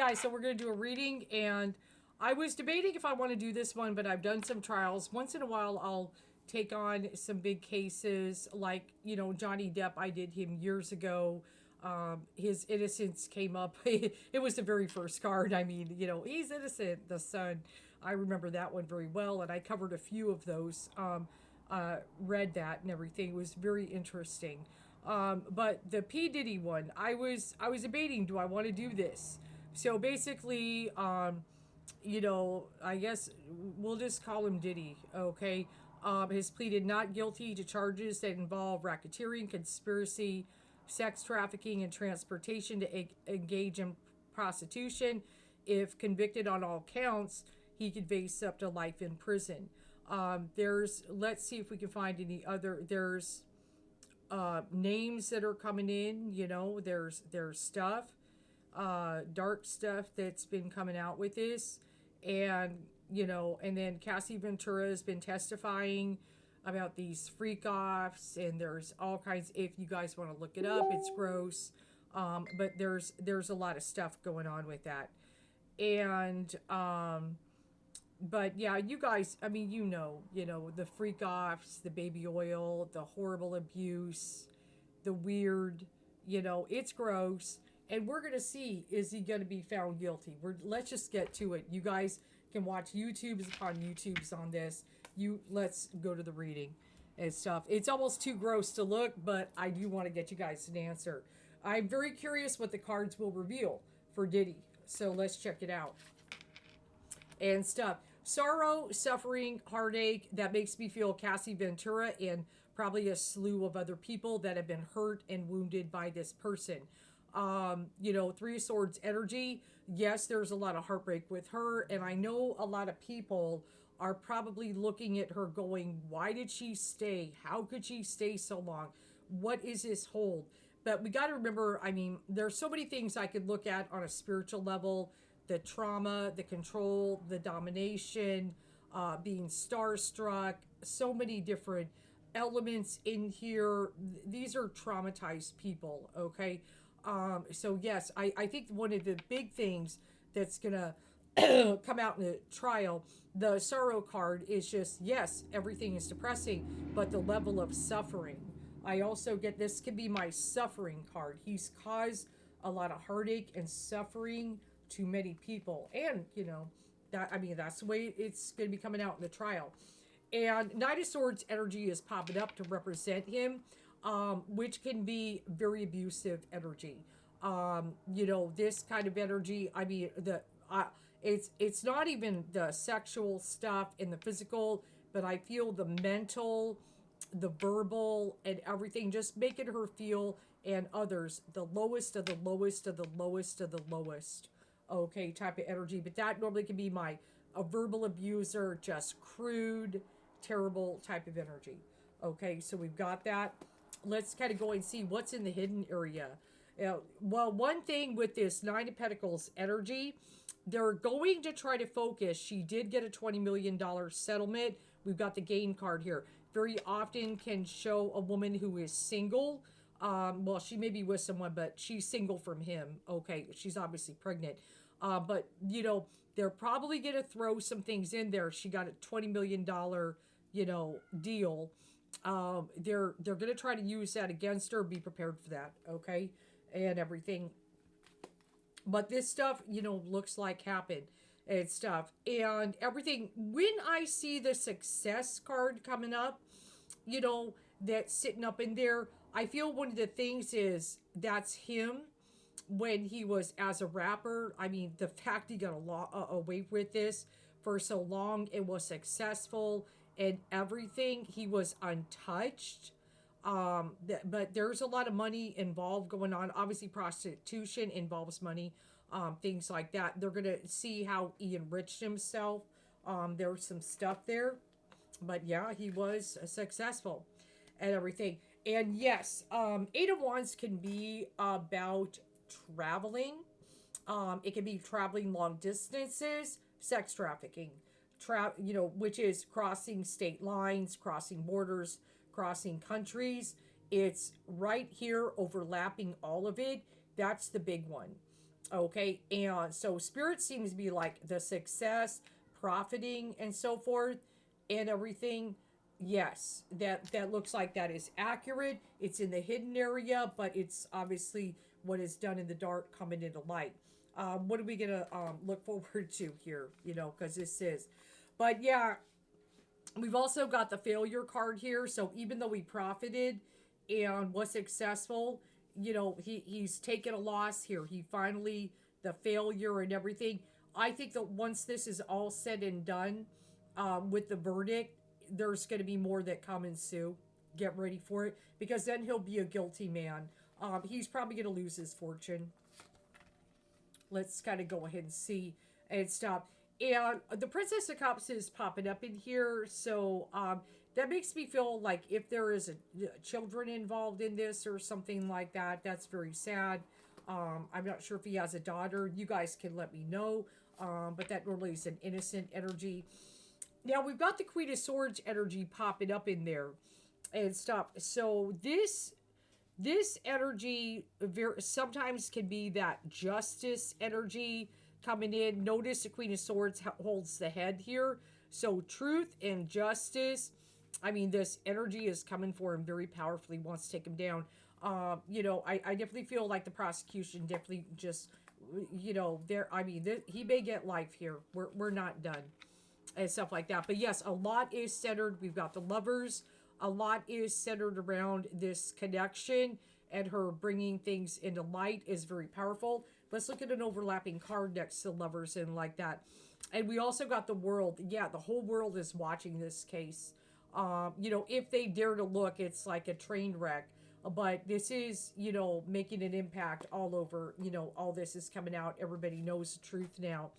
guys, so we're going to do a reading, and I was debating if I want to do this one, but I've done some trials. Once in a while, I'll take on some big cases, like, Johnny Depp. I did him years ago. His innocence came up. It was the very first card. I mean, he's innocent, the son. I remember that one very well, and I covered a few of those. Read that and everything. It was very interesting. But the P Diddy one, I was debating, do I want to do this? So basically, I guess we'll just call him Diddy, okay? Has pleaded not guilty to charges that involve racketeering, conspiracy, sex trafficking, and transportation to engage in prostitution. If convicted on all counts, he could face up to life in prison. Let's see if we can find any other. There's names that are coming in. There's stuff, dark stuff that's been coming out with this, and and then Cassie Ventura has been testifying about these freak offs, and there's all kinds. If you guys want to look it up, it's gross, but there's a lot of stuff going on with that, and but yeah, you guys, I mean, the freak offs, the baby oil, the horrible abuse, the weird, it's gross. And we're going to see, is he going to be found guilty? Let's just get to it. You guys can watch YouTubes upon YouTubes on this. Let's go to the reading and stuff. It's almost too gross to look, but I do want to get you guys an answer. I'm very curious what the cards will reveal for Diddy. So let's check it out. And stuff. Sorrow, suffering, heartache, that makes me feel Cassie Ventura and probably a slew of other people that have been hurt and wounded by this person. Three of Swords energy. Yes, there's a lot of heartbreak with her, and I know a lot of people are probably looking at her going, why did she stay? How could she stay so long? What is this hold? But we got to remember, I mean, there's so many things I could look at on a spiritual level: the trauma, the control, the domination, being starstruck, so many different elements in here. These are traumatized people, okay? So yes, I think one of the big things that's gonna come out in the trial, the sorrow card, is just, yes, everything is depressing, but the level of suffering. I also get, this could be my suffering card. He's caused a lot of heartache and suffering to many people, and that's the way it's going to be coming out in the trial. And Knight of Swords energy is popping up to represent him, which can be very abusive energy. This kind of energy, I mean, it's not even the sexual stuff and the physical, but I feel the mental, the verbal, and everything, just making her feel, and others, the lowest of the lowest of the lowest of the lowest, okay, type of energy. But that normally can be a verbal abuser, just crude, terrible type of energy. Okay, so we've got that. Let's kind of go and see what's in the hidden area. Well, one thing with this Nine of Pentacles energy, they're going to try to focus. She did get a $20 million settlement. We've got the gain card here. Very often can show a woman who is single. Well, she may be with someone, but she's single from him. Okay, she's obviously pregnant. But, they're probably going to throw some things in there. She got a $20 million, deal. They're going to try to use that against her. Be prepared for that, okay? And everything. But this stuff, looks like happened and stuff. And everything. When I see the success card coming up, that's sitting up in there, I feel one of the things is that's him when he was as a rapper. I mean, the fact he got away with this for so long and was successful and everything, he was untouched. But there's a lot of money involved going on. Obviously, prostitution involves money, things like that. They're going to see how he enriched himself. There was some stuff there. But yeah, he was successful and everything. And yes, Eight of Wands can be about traveling. It can be traveling long distances, sex trafficking, which is crossing state lines, crossing borders, crossing countries. It's right here overlapping all of it. That's the big one. Okay, and so spirit seems to be like the success, profiting, and so forth, and everything. Yes, that looks like that is accurate. It's in the hidden area, but it's obviously what is done in the dark coming into light. What are we gonna look forward to here? You know, because this is, but yeah, we've also got the failure card here. So even though he profited and was successful, you know, he's taken a loss here. He finally, the failure and everything. I think that once this is all said and done, with the verdict, there's going to be more that come and sue. Get ready for it, because then he'll be a guilty man. He's probably going to lose his fortune. Let's kind of go ahead and see and stop. And the Princess of Cups is popping up in here, so that makes me feel like if there is children involved in this or something like that, that's very sad. I'm not sure if he has a daughter. You guys can let me know. But that normally is an innocent energy. Now we've got the Queen of Swords energy popping up in there and stuff. So this energy sometimes can be that justice energy coming in. Notice the Queen of Swords holds the head here. So truth and justice. I mean, this energy is coming for him very powerfully, wants to take him down. You know, I definitely feel like the prosecution definitely just, you know, I mean, he may get life here. We're not done and stuff like that. But yes, a lot is centered. We've got the lovers. A lot is centered around this connection, and her bringing things into light is very powerful. Let's look at an overlapping card next to lovers and like that. And we also got the world. Yeah, the whole world is watching this case. You know, if they dare to look, it's like a train wreck. But this is, you know, making an impact all over. You know, all this is coming out. Everybody knows the truth now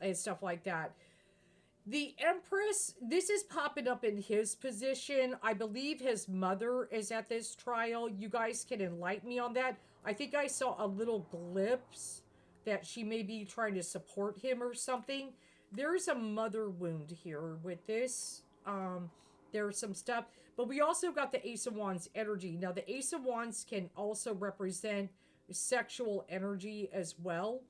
and stuff like that. The Empress, this is popping up in his position. I believe his mother is at this trial. You guys can enlighten me on that. I think I saw a little glimpse that she may be trying to support him or something. There's a mother wound here with this. There's some stuff. But we also got the Ace of Wands energy. Now, the Ace of Wands can also represent sexual energy as well.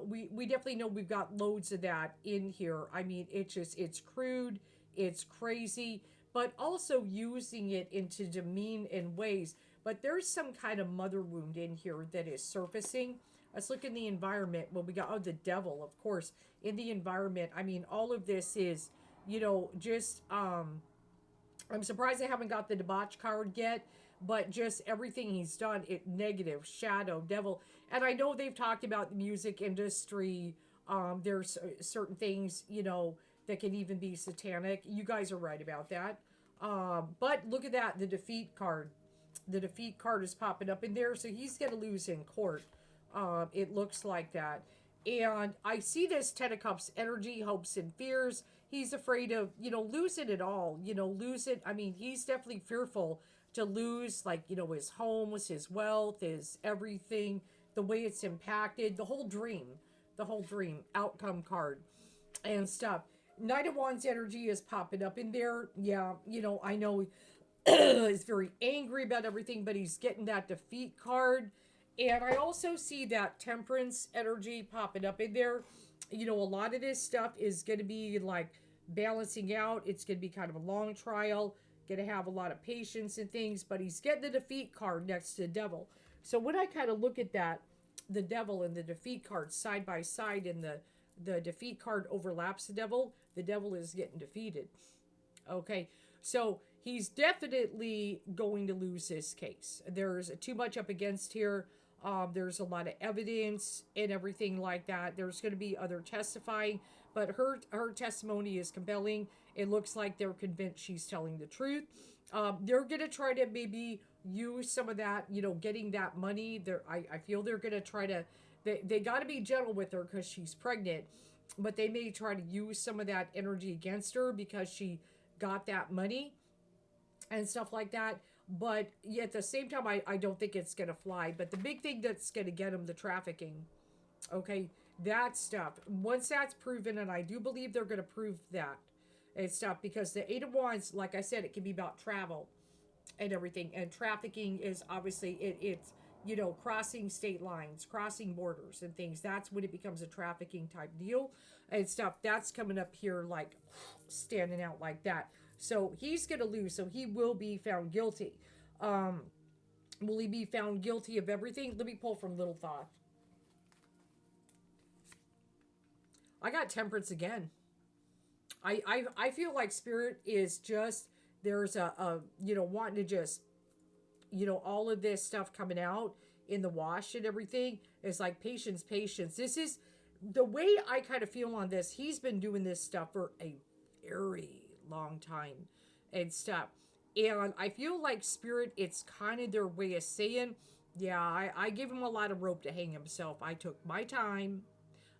We definitely know we've got loads of that in here. I mean, it's crude, it's crazy, but also using it into demean in ways. But there's some kind of mother wound in here that is surfacing. Let's look in the environment. Well, we got, oh, the devil, of course, in the environment. I mean, all of this is, you know, just, I'm surprised I haven't got the debauch card yet, but just everything he's done, it negative, shadow, devil. And I know they've talked about the music industry. There's certain things, you know, that can even be satanic. You guys are right about that. But look at that, the defeat card. The defeat card is popping up in there, so he's going to lose in court. It looks like that. And I see this Ten of Cups energy, hopes and fears. He's afraid of, you know, losing it all. You know, lose it. I mean, he's definitely fearful to lose, like, you know, his homes, his wealth, his everything, the way it's impacted, the whole dream, outcome card and stuff. Knight of Wands energy is popping up in there. Yeah, you know, I know he's very angry about everything, but he's getting that defeat card. And I also see that temperance energy popping up in there. You know, a lot of this stuff is going to be like balancing out. It's going to be kind of a long trial, going to have a lot of patience and things, but he's getting the defeat card next to the devil. So when I kind of look at that, the devil and the defeat card side by side, and the defeat card overlaps the devil is getting defeated. Okay, so he's definitely going to lose this case. There's too much up against here. There's a lot of evidence and everything like that. There's going to be other testifying, but her testimony is compelling. It looks like they're convinced she's telling the truth. They're going to try to maybe use some of that, you know, getting that money. I feel they're going to try to, they got to be gentle with her because she's pregnant, but they may try to use some of that energy against her because she got that money and stuff like that. But at the same time, I don't think it's going to fly. But the big thing that's going to get them, the trafficking, okay, that stuff. Once that's proven, and I do believe they're going to prove that and stuff, because the Eight of Wands, like I said, it can be about travel and everything. And trafficking is obviously, you know, crossing state lines, crossing borders and things. That's when it becomes a trafficking type deal and stuff. That's coming up here like standing out like that. So he's going to lose. So he will be found guilty. Will he be found guilty of everything? Let me pull from Little Thought. I got Temperance again. I feel like Spirit is just, there's a you know, wanting to just, you know, all of this stuff coming out in the wash and everything is like patience, patience. This is the way I kind of feel on this. He's been doing this stuff for a very long time and stuff. And I feel like Spirit, it's kind of their way of saying, yeah, I give him a lot of rope to hang himself. I took my time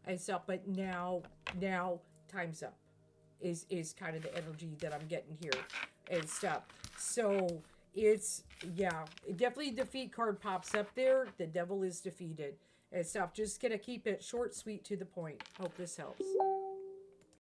and stuff, but now time's up is kind of the energy that I'm getting here and stuff. So it's, yeah, definitely defeat card pops up there. The devil is defeated and stuff. Just gonna keep it short, sweet, to the point. Hope this helps.